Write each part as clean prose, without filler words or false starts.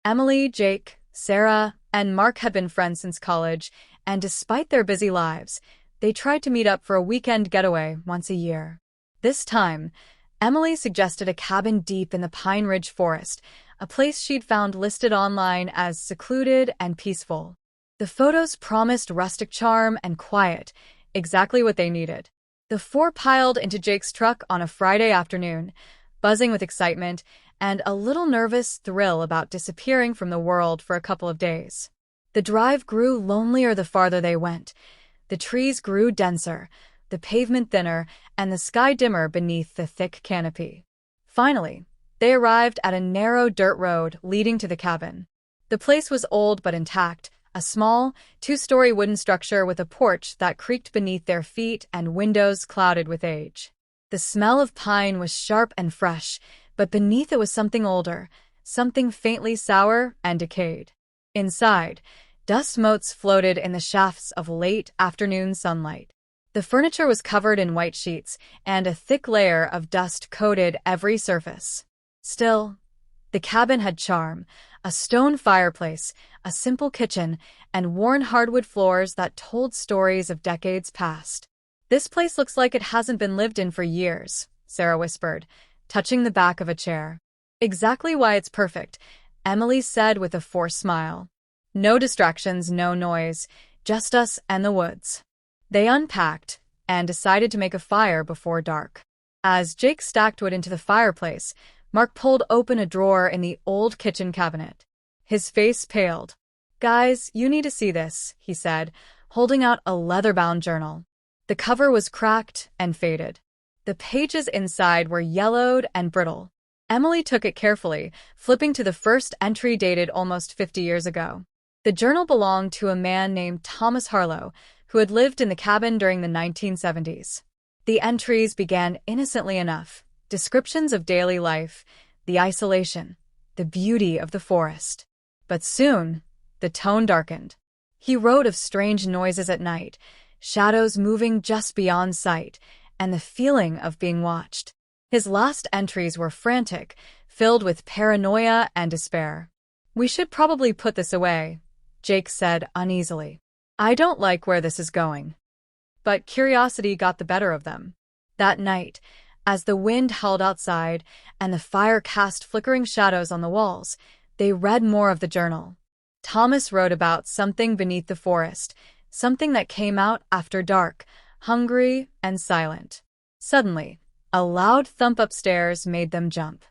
Emily, Jake, Sarah, and Mark had been friends since college, and despite their busy lives, they tried to meet up for a weekend getaway once a year. This time, Emily suggested a cabin deep in the Pine Ridge Forest, a place she'd found listed online as secluded and peaceful. The photos promised rustic charm and quiet, exactly what they needed. The four piled into Jake's truck on a Friday afternoon, buzzing with excitement and a little nervous thrill about disappearing from the world for a couple of days. The drive grew lonelier the farther they went. The trees grew denser, the pavement thinner, and the sky dimmer beneath the thick canopy. Finally, they arrived at a narrow dirt road leading to the cabin. The place was old but intact, a small, two-story wooden structure with a porch that creaked beneath their feet and windows clouded with age. The smell of pine was sharp and fresh, but beneath it was something older, something faintly sour and decayed. Inside, dust motes floated in the shafts of late afternoon sunlight. The furniture was covered in white sheets, and a thick layer of dust coated every surface. Still, the cabin had charm, a stone fireplace, a simple kitchen, and worn hardwood floors that told stories of decades past. "This place looks like it hasn't been lived in for years," Sarah whispered, touching the back of a chair. "Exactly why it's perfect," Emily said with a forced smile. "No distractions, no noise, just us and the woods." They unpacked and decided to make a fire before dark. As Jake stacked wood into the fireplace, Mark pulled open a drawer in the old kitchen cabinet. His face paled. "Guys, you need to see this," he said, holding out a leather-bound journal. The cover was cracked and faded. The pages inside were yellowed and brittle. Emily took it carefully, flipping to the first entry dated almost 50 years ago. The journal belonged to a man named Thomas Harlow, who had lived in the cabin during the 1970s. The entries began innocently enough, descriptions of daily life, the isolation, the beauty of the forest. But soon, the tone darkened. He wrote of strange noises at night, shadows moving just beyond sight, and the feeling of being watched. His last entries were frantic, filled with paranoia and despair. "We should probably put this away," Jake said uneasily. "I don't like where this is going." But curiosity got the better of them. That night, as the wind howled outside and the fire cast flickering shadows on the walls, they read more of the journal. Thomas wrote about something beneath the forest, something that came out after dark, hungry and silent. Suddenly, a loud thump upstairs made them jump.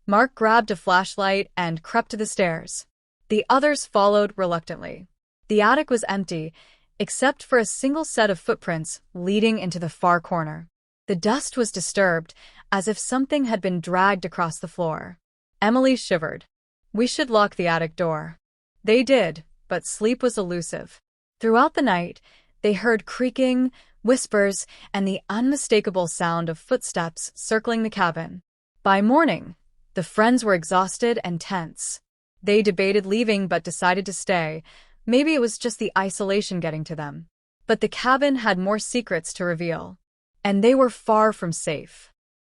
Mark grabbed a flashlight and crept to the stairs. The others followed reluctantly. The attic was empty, except for a single set of footprints leading into the far corner. The dust was disturbed, as if something had been dragged across the floor. Emily shivered. "We should lock the attic door." They did, but sleep was elusive. Throughout the night, they heard creaking, whispers, and the unmistakable sound of footsteps circling the cabin. By morning, the friends were exhausted and tense. They debated leaving but decided to stay. Maybe it was just the isolation getting to them. But the cabin had more secrets to reveal. And they were far from safe.